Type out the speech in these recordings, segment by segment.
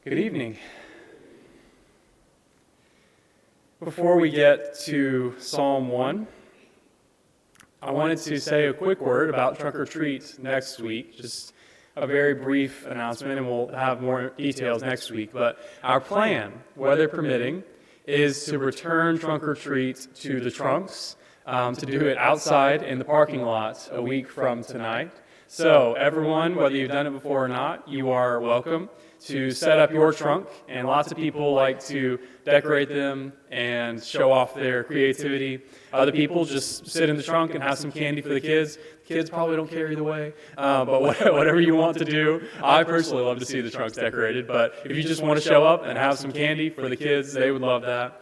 Good evening. Before we get to Psalm 1, I wanted to say a quick word about Trunk or Treat next week, just a very brief announcement, and we'll have more details next week. But our plan, weather permitting, is to return Trunk or Treat to the trunks, to do it outside in the parking lot a week from tonight. So everyone, whether you've done it before or not, you are welcome to set up your trunk, and lots of people like to decorate them and show off their creativity. Other people just sit in the trunk and have some candy for the kids. Kids probably don't care either way, but whatever you want to do. I personally love to see the trunks decorated, but if you just want to show up and have some candy for the kids, they would love that.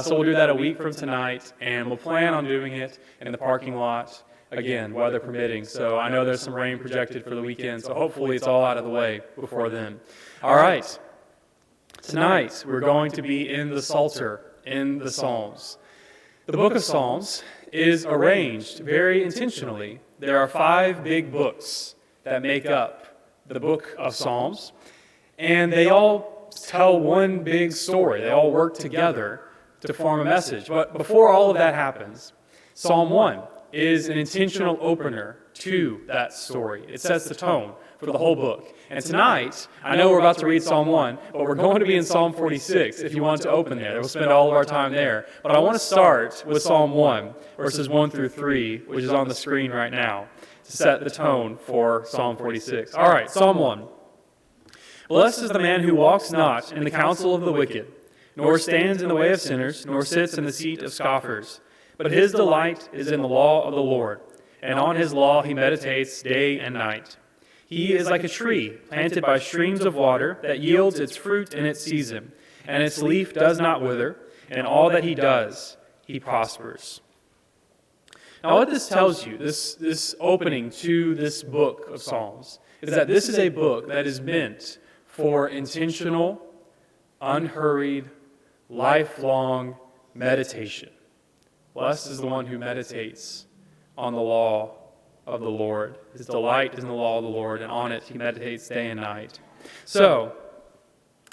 So we'll do that a week from tonight, and we'll plan on doing it in the parking lot, again, weather permitting. So I know there's some rain projected for the weekend, so hopefully it's all out of the way before then. All right. Tonight, we're going to be in the Psalter, in the Psalms. The book of Psalms is arranged very intentionally. There are 5 big books that make up the book of Psalms, and they all tell one big story. They all work together to form a message. But before all of that happens, Psalm 1 is an intentional opener to that story. It sets the tone for the whole book. And tonight, I know we're about to read Psalm 1, but we're going to be in Psalm 46 if you want to open there. We'll spend all of our time there. But I want to start with Psalm 1, verses 1 through 3, which is on the screen right now, to set the tone for Psalm 46. All right, Psalm 1. Blessed is the man who walks not in the counsel of the wicked, nor stands in the way of sinners, nor sits in the seat of scoffers. But his delight is in the law of the Lord, and on his law he meditates day and night. He is like a tree planted by streams of water that yields its fruit in its season, and its leaf does not wither, and all that he does, he prospers. Now what this tells you, this opening to this book of Psalms, is that this is a book that is meant for intentional, unhurried, lifelong meditation. Blessed is the one who meditates on the law of the Lord. His delight is in the law of the Lord, and on it he meditates day and night. So,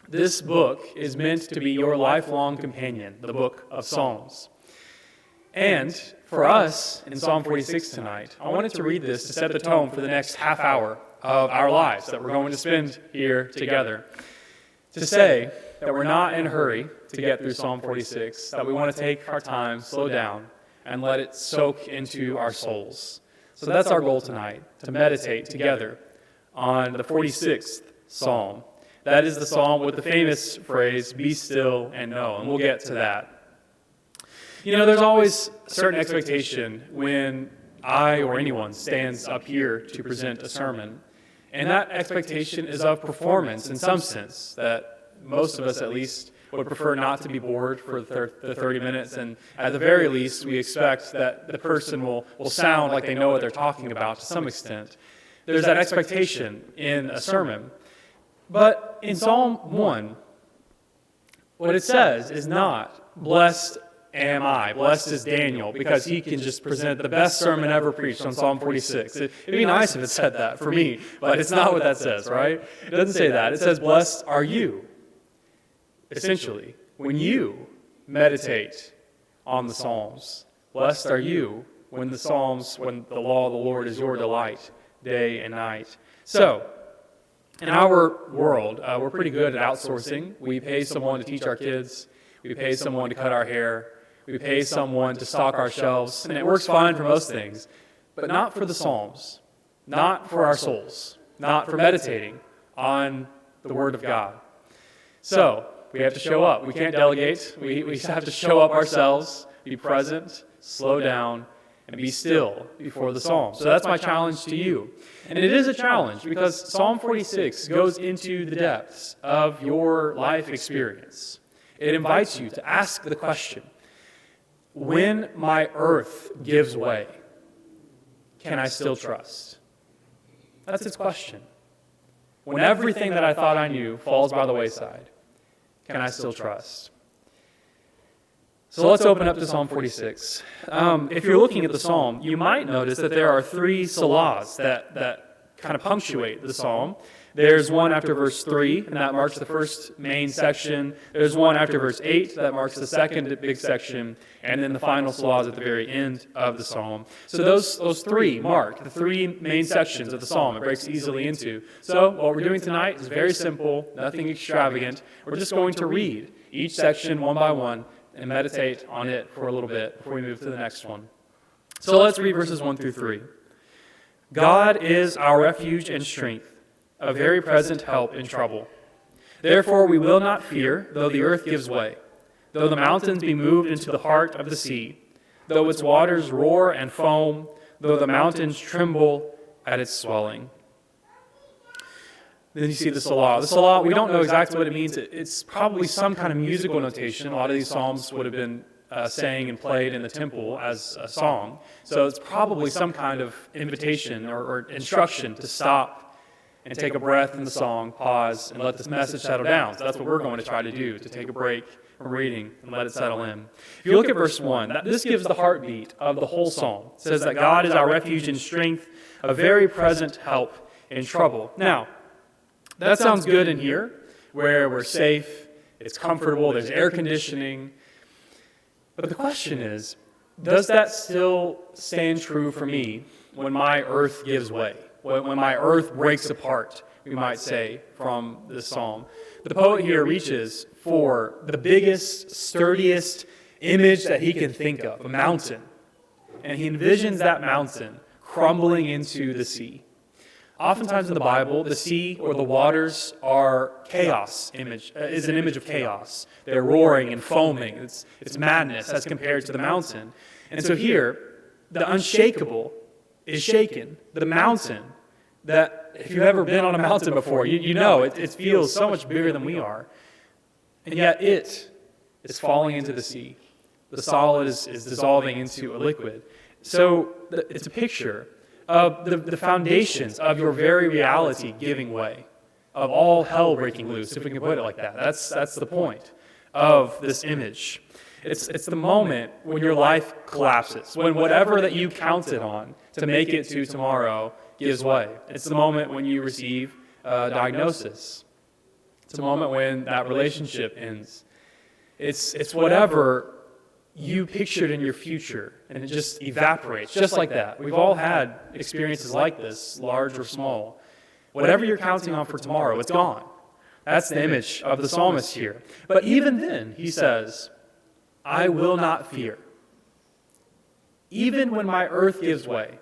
this book is meant to be your lifelong companion, the book of Psalms. And for us, in Psalm 46 tonight, I wanted to read this to set the tone for the next half hour of our lives that we're going to spend here together. To say that we're not in a hurry to get through Psalm 46, that we want to take our time, slow down, and let it soak into our souls. So that's our goal tonight, to meditate together on the 46th Psalm. That is the Psalm with the famous phrase, be still and know, and we'll get to that. You know, there's always a certain expectation when I or anyone stands up here to present a sermon, and that expectation is of performance in some sense, that most of us at least would prefer not to be bored for the 30 minutes, and at the very least we expect that the person will sound like they know what they're talking about to some extent. There's that expectation in a sermon. But in Psalm 1, what it says is not, blessed am I, blessed is Daniel, because he can just present the best sermon ever preached on Psalm 46. It'd be nice if it said that for me, but it's not what that says, right? It doesn't say that. It says, blessed are you. Essentially, when you meditate on the Psalms, blessed are you when the law of the Lord is your delight day and night. So, in our world, we're pretty good at outsourcing. We pay someone to teach our kids. We pay someone to cut our hair. We pay someone to stock our shelves. And it works fine for most things, but not for the Psalms, not for our souls, not for meditating on the Word of God. So, we have to show up. We can't delegate. We have to show up ourselves, be present, slow down, and be still before the Psalm. So that's my challenge to you. And it is a challenge because Psalm 46 goes into the depths of your life experience. It invites you to ask the question, when my earth gives way, can I still trust? That's its question. When everything that I thought I knew falls by the wayside, can I still trust? So let's open up to Psalm 46. If you're looking at the psalm, you might notice that there are 3 selahs that kind of punctuate the psalm. There's one after verse 3, and that marks the first main section. There's one after verse 8, that marks the second big section, and then the final selah is at the very end of the psalm. So those three mark the three main sections of the psalm. It breaks easily into. So what we're doing tonight is very simple, nothing extravagant. We're just going to read each section one by one and meditate on it for a little bit before we move to the next one. So let's read verses 1 through 3. God is our refuge and strength, a very present help in trouble. Therefore we will not fear, though the earth gives way, though the mountains be moved into the heart of the sea, though its waters roar and foam, though the mountains tremble at its swelling. Then you see the Salah. The Salah, we don't know exactly what it means. It's probably some kind of musical notation. A lot of these psalms would have been sang and played in the temple as a song. So it's probably some kind of invitation or instruction to stop and take a breath in the song, pause, and let this message settle down. So that's what we're going to try to do, to take a break from reading and let it settle in. If you look at verse 1, this gives the heartbeat of the whole psalm. It says that God is our refuge and strength, a very present help in trouble. Now, that sounds good in here, where we're safe, it's comfortable, there's air conditioning. But the question is, does that still stand true for me when my earth gives way? When my earth breaks apart, we might say, from this psalm. The poet here reaches for the biggest, sturdiest image that he can think of, a mountain. And he envisions that mountain crumbling into the sea. Oftentimes in the Bible, the sea or the waters are chaos is an image of chaos. They're roaring and foaming. It's madness as compared to the mountain. And so here, the unshakable is shaken. The mountain, that if you've ever been on a mountain before, you know it feels so much bigger than we are. And yet it is falling into the sea. The solid is dissolving into a liquid. So it's a picture of the foundations of your very reality giving way, of all hell breaking loose, if we can put it like that. That's the point of this image. It's the moment when your life collapses, when whatever that you counted on to make it to tomorrow gives way. It's the moment when you receive a diagnosis. It's a moment when that relationship ends. It's whatever you pictured in your future, and it just evaporates, just like that. We've all had experiences like this, large or small. Whatever you're counting on for tomorrow, it's gone. That's the image of the psalmist here. But even then, he says, I will not fear. Even when my earth gives way,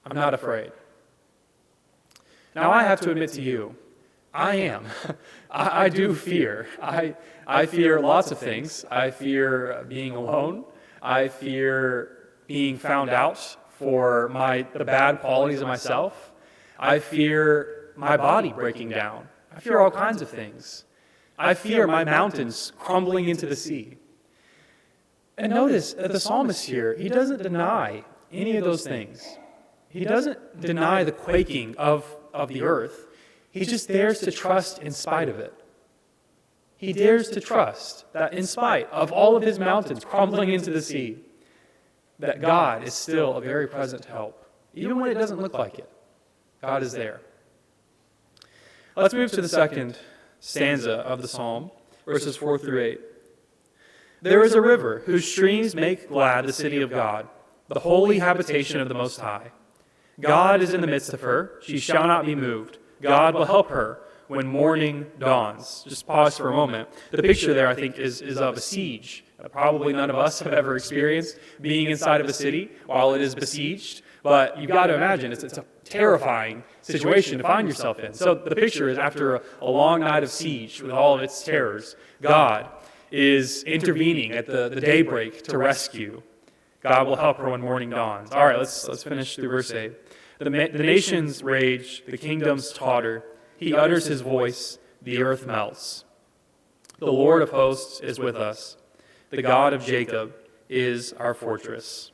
I'm not afraid. Now, I have to admit to you, I am. I do fear. I fear lots of things. I fear being alone. I fear being found out for the bad qualities of myself. I fear my body breaking down. I fear all kinds of things. I fear my mountains crumbling into the sea. And notice that the psalmist here, he doesn't deny any of those things. He doesn't deny the quaking of the earth. He just dares to trust in spite of it. He dares to trust that in spite of all of his mountains crumbling into the sea, that God is still a very present help. Even when it doesn't look like it, God is there. Let's move to the second stanza of the psalm, verses 4 through 8. There is a river whose streams make glad the city of God, the holy habitation of the Most High. God is in the midst of her. She shall not be moved. God will help her when morning dawns. Just pause for a moment. The picture there, I think, is of a siege. Probably none of us have ever experienced being inside of a city while it is besieged. But you've got to imagine it's a terrifying situation to find yourself in. So the picture is after a long night of siege with all of its terrors, God is intervening at the daybreak to rescue. God will help her when morning dawns. All right, let's finish through verse 8. The nations rage, the kingdoms totter. He utters his voice, the earth melts. The Lord of hosts is with us. The God of Jacob is our fortress.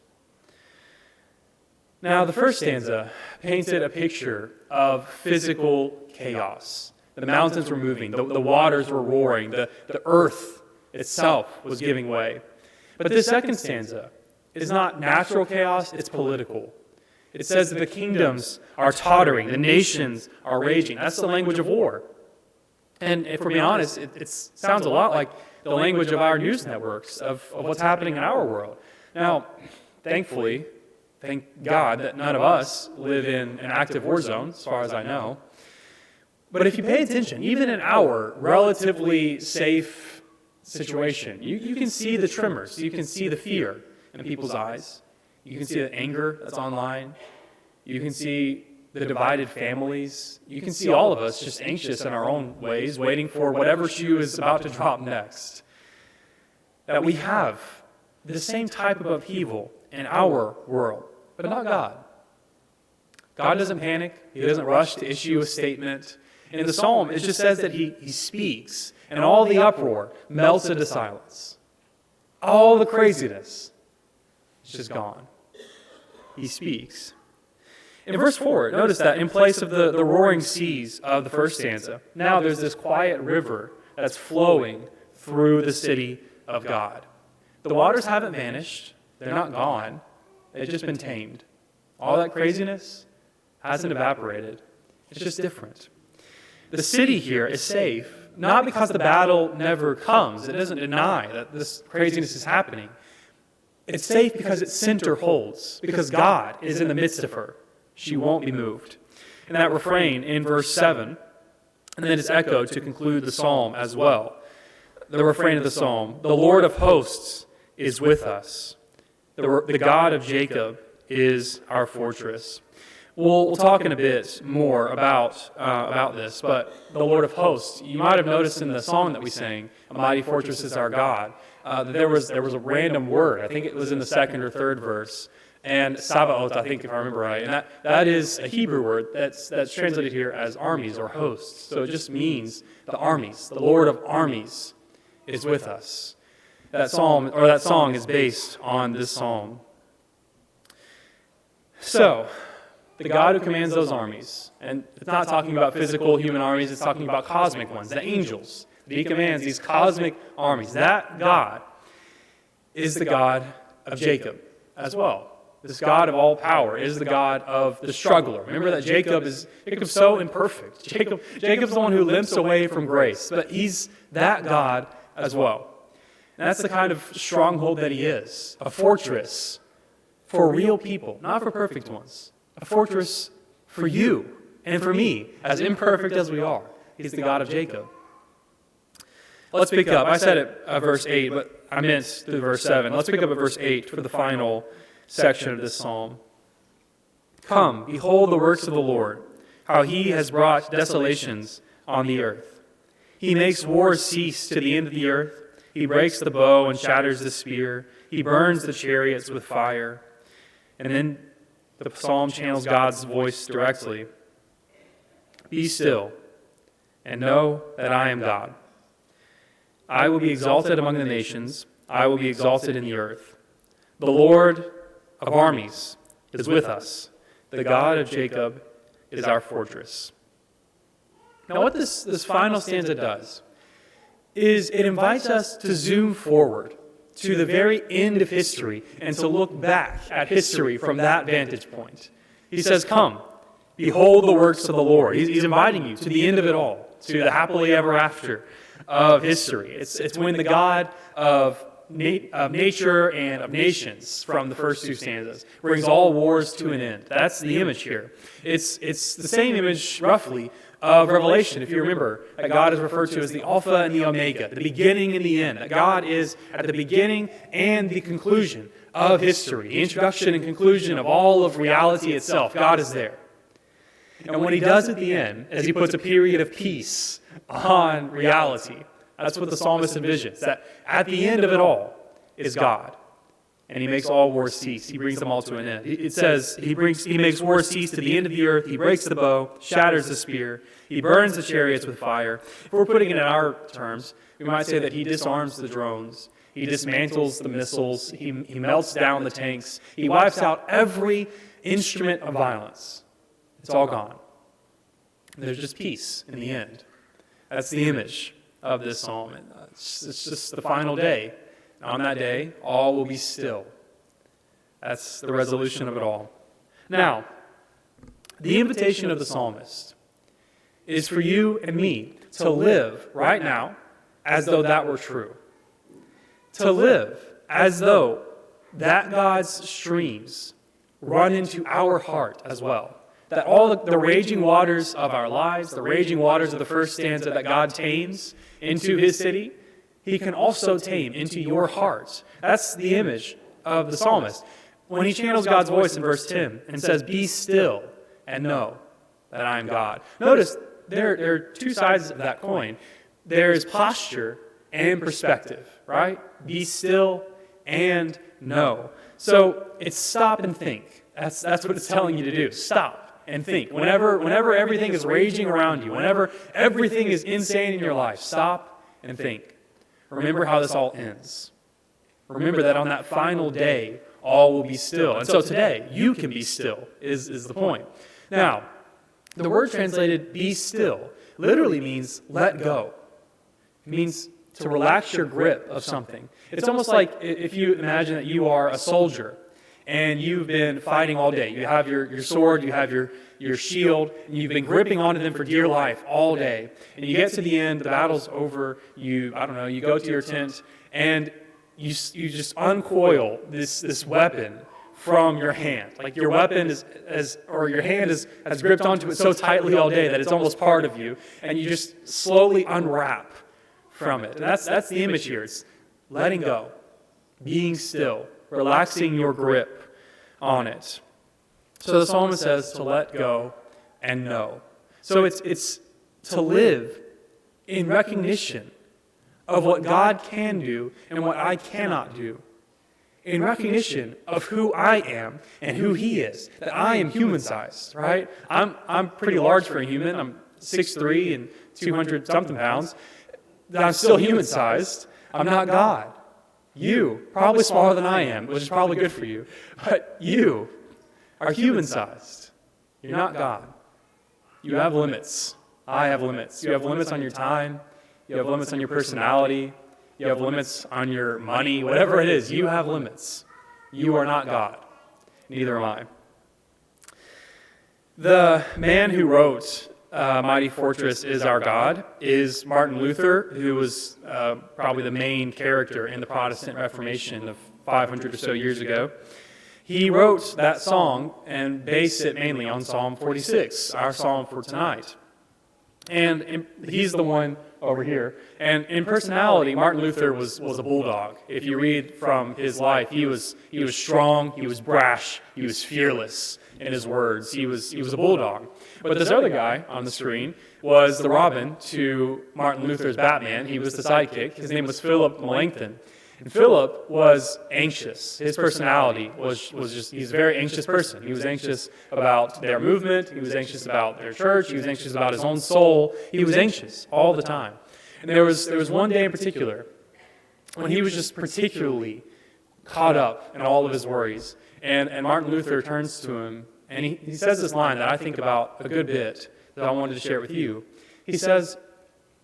Now, the first stanza painted a picture of physical chaos. The mountains were moving, the waters were roaring, the earth itself was giving way. But this second stanza is not natural chaos, it's political. It says that the kingdoms are tottering, the nations are raging. That's the language of war. And if we're being honest, it sounds a lot like the language of our news networks, of what's happening in our world. Now, thankfully, thank God that none of us live in an active war zone, as far as I know. But if you pay attention, even in our relatively safe situation, you can see the tremors. You can see the fear in people's eyes. You can see the anger that's online. You can see the divided families. You can see all of us just anxious in our own ways, waiting for whatever shoe is about to drop next. That we have the same type of upheaval in our world, but not God. God doesn't panic. He doesn't rush to issue a statement. In the psalm, it just says that he speaks, and all the uproar melts into silence. All the craziness is just gone. He speaks. In verse 4, notice that in place of the roaring seas of the first stanza, now there's this quiet river that's flowing through the city of God. The waters haven't vanished. They're not gone. They've just been tamed. All that craziness hasn't evaporated. It's just different. The city here is safe, not because the battle never comes. It doesn't deny that this craziness is happening. It's safe because its center holds, because God is in the midst of her. She won't be moved. And that refrain in verse 7, and then it's echoed to conclude the psalm as well. The refrain of the psalm, the Lord of hosts is with us. The God of Jacob is our fortress. We'll talk in a bit more about this, but the Lord of hosts, you might have noticed in the song that we sang, A Mighty Fortress is Our God, that there was a random word. I think it was in the second or third verse. And Sabaoth, I think, if I remember right. And that is a Hebrew word that's translated here as armies or hosts. So it just means the armies. The Lord of armies is with us. That song is based on this psalm. So, the God who commands those armies, and it's not talking about physical human armies, it's talking about cosmic ones, the angels. He commands these cosmic armies. That God is the God of Jacob as well. This God of all power is the God of the struggler. Remember that Jacob's so imperfect. Jacob's the one who limps away from grace, but he's that God as well. And that's the kind of stronghold that he is, a fortress for real people, not for perfect ones. A fortress for you and for me, as imperfect as we are. He's the God of Jacob. Let's pick up. I said it at verse 8, but I meant through verse 7. Let's pick up at verse 8 for the final section of this psalm. Come, behold the works of the Lord, how he has brought desolations on the earth. He makes war cease to the end of the earth. He breaks the bow and shatters the spear. He burns the chariots with fire. And then the psalm channels God's voice directly. Be still and know that I am God. I will be exalted among the nations. I will be exalted in the earth. The Lord of armies is with us. The God of Jacob is our fortress. Now what this final stanza does is it invites us to zoom forward to the very end of history and to look back at history from that vantage point. He says, come, behold the works of the Lord. He's inviting you to the end of it all, to the happily ever after of history. It's when the God of nature and of nations, from the first two stanzas, brings all wars to an end. That's the image here. It's the same image, roughly, of Revelation, if you remember, that God is referred to as the Alpha and the Omega, the beginning and the end, that God is at the beginning and the conclusion of history, the introduction and conclusion of all of reality itself. God is there. And what he does at the end, as he puts a period of peace on reality, that's what the psalmist envisions, that at the end of it all is God. And he makes all wars cease. He brings them all to an end. It says he makes wars cease to the end of the earth. He breaks the bow, shatters the spear. He burns the chariots with fire. If we're putting it in our terms, we might say that he disarms the drones. He dismantles the missiles. He melts down the tanks. He wipes out every instrument of violence. It's all gone. There's just peace in the end. That's the image of this psalm. It's just the final day. On that day, all will be still. That's the resolution of it all. Now, the invitation of the psalmist is for you and me to live right now as though that were true. To live as though that God's streams run into our heart as well. That all the raging waters of our lives, the raging waters of the first stanza that God tames into his city, he can also tame into your heart. That's the image of the psalmist. When he channels God's voice in verse 10 and says, "Be still and know that I am God." Notice there are two sides of that coin. There is posture and perspective, right? Be still and know. So it's stop and think. That's what it's telling you to do. Stop and think. Whenever everything is raging around you, whenever everything is insane in your life, stop and think. Remember how this all ends. Remember that on that final day, all will be still. And so today, you can be still, is the point. Now, the word translated be still literally means let go. It means to relax your grip of something. It's almost like if you imagine that you are a soldier and you've been fighting all day. You have your sword, you have your shield, and you've been gripping onto them for dear life all day. And you get to the end, the battle's over, you go to your tent, and you just uncoil this weapon from your hand. Like your weapon your hand has gripped onto it so tightly all day that it's almost part of you, and you just slowly unwrap from it. And that's the image here. It's letting go, being still, relaxing your grip on it. So the psalmist says to let go and know. So it's to live in recognition of what God can do and what I cannot do. In recognition of who I am and who he is. That I am human-sized, right? I'm pretty large for a human. I'm 6'3" and 200-something pounds. That I'm still human-sized. I'm not God. You, probably smaller than I am, which is probably good for you. But you are human-sized. You're not God. You have limits. I have limits. You have limits on your time. You have limits on your personality. You have limits on your money. Whatever it is, you have limits. You are not God. Neither am I. The man who wrote Mighty Fortress is Our God is Martin Luther, who was probably the main character in the Protestant Reformation of 500 or so years ago. He wrote that song and based it mainly on Psalm 46, our psalm for tonight. And he's the one over here. And in personality, Martin Luther was a bulldog. If you read from his life, he was strong, he was brash, he was fearless in his words. He was a bulldog. But this other guy on the screen was the Robin to Martin Luther's Batman. He was the sidekick. His name was Philip Melanchthon. And Philip was anxious. His personality was just, he's a very anxious person. He was anxious about their movement. He was anxious about their church. He was anxious about his own soul. He was anxious all the time. And there was one day in particular when he was just particularly caught up in all of his worries. And Martin Luther turns to him and he says this line that I think about a good bit that I wanted to share with you. He says,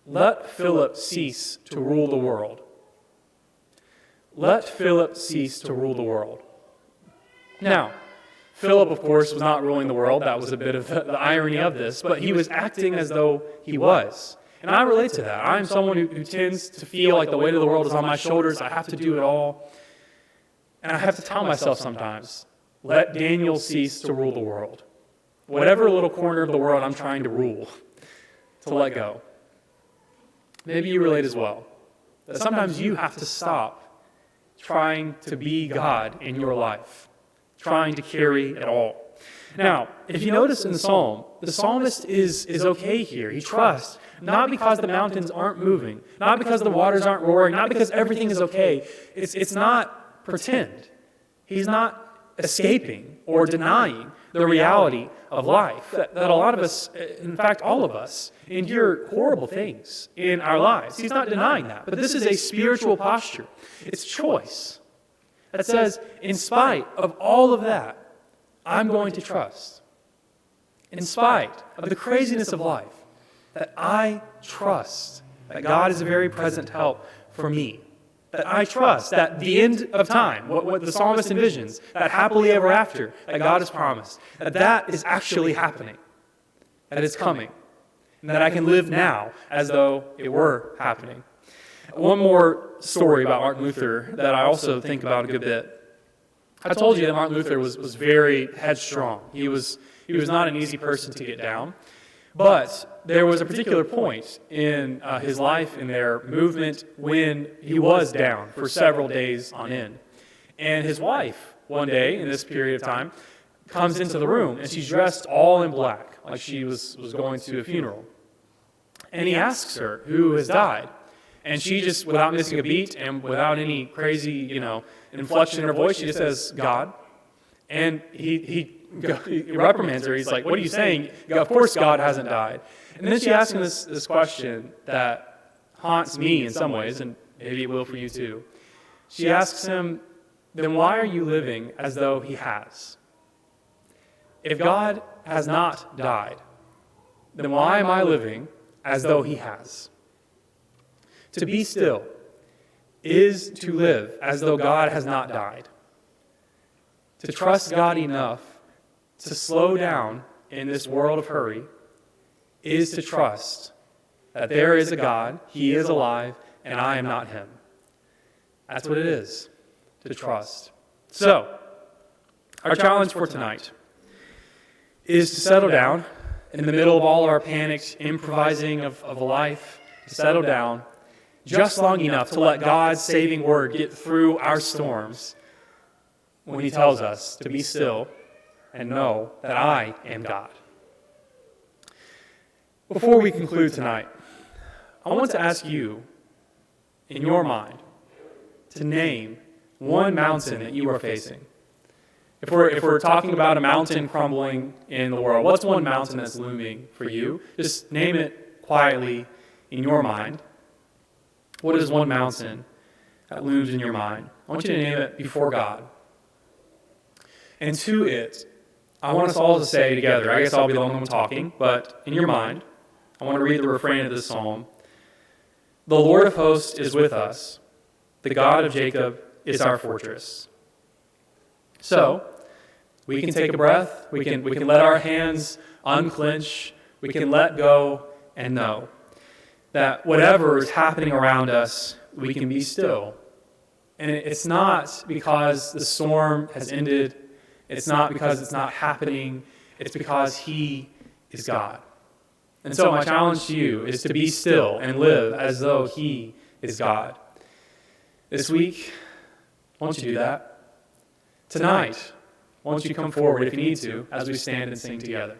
"Let Philip cease to rule the world. Let Philip cease to rule the world." Now, Philip, of course, was not ruling the world. That was a bit of the irony of this. But he was acting as though he was. And I relate to that. I'm someone who tends to feel like the weight of the world is on my shoulders. I have to do it all. And I have to tell myself sometimes, let Daniel cease to rule the world. Whatever little corner of the world I'm trying to rule, to let go. Maybe you relate as well. That sometimes you have to stop trying to be God in your life, trying to carry it all. Now, if you notice in the psalm, the psalmist is okay here. He trusts, not because the mountains aren't moving, not because the waters aren't roaring, not because everything is okay. It's not pretend. He's not escaping or denying the reality of life. That a lot of us, in fact, all of us, endure horrible things in our lives. He's not denying that. But this is a spiritual posture. It's choice that says, in spite of all of that, I'm going to trust. In spite of the craziness of life, that I trust that God is a very present help for me. that I trust, that the end of time, what the psalmist envisions, that happily ever after that God has promised, that is actually happening, that it's coming, and that I can live now as though it were happening. One more story about Martin Luther that I also think about a good bit. I told you that Martin Luther was very headstrong. He was not an easy person to get down. But there was a particular point in his life, in their movement, when he was down for several days on end. And his wife, one day in this period of time, comes into the room, and she's dressed all in black, like she was going to a funeral. And he asks her who has died. And she just, without missing a beat and without any crazy, inflection in her voice, she just says, God. And he reprimands her. He's like, what are you saying? Of course God hasn't died. And then she asks him this question that haunts me in some ways, and maybe it will for you too. She asks him, then why are you living as though he has? If God has not died, then why am I living as though he has? To be still is to live as though God has not died. To trust God enough to slow down in this world of hurry is to trust that there is a God, he is alive, and I am not him. That's what it is, to trust. So, our challenge for tonight is to settle down in the middle of all our panicked improvising of a life, to settle down just long enough to let God's saving word get through our storms when he tells us to be still and know that I am God. Before we conclude tonight, I want to ask you, in your mind, to name one mountain that you are facing. If we're talking about a mountain crumbling in the world, what's one mountain that's looming for you? Just name it quietly in your mind. What is one mountain that looms in your mind? I want you to name it before God. And to it, I want us all to say together, I guess I'll be the only one talking, but in your mind, I want to read the refrain of this psalm. The Lord of hosts is with us. The God of Jacob is our fortress. So, we can take a breath, we can let our hands unclench, we can let go and know that whatever is happening around us, we can be still. And it's not because the storm has ended, it's not because it's not happening, it's because he is God. And so my challenge to you is to be still and live as though he is God. This week, won't you do that? Tonight, won't you come forward if you need to as we stand and sing together?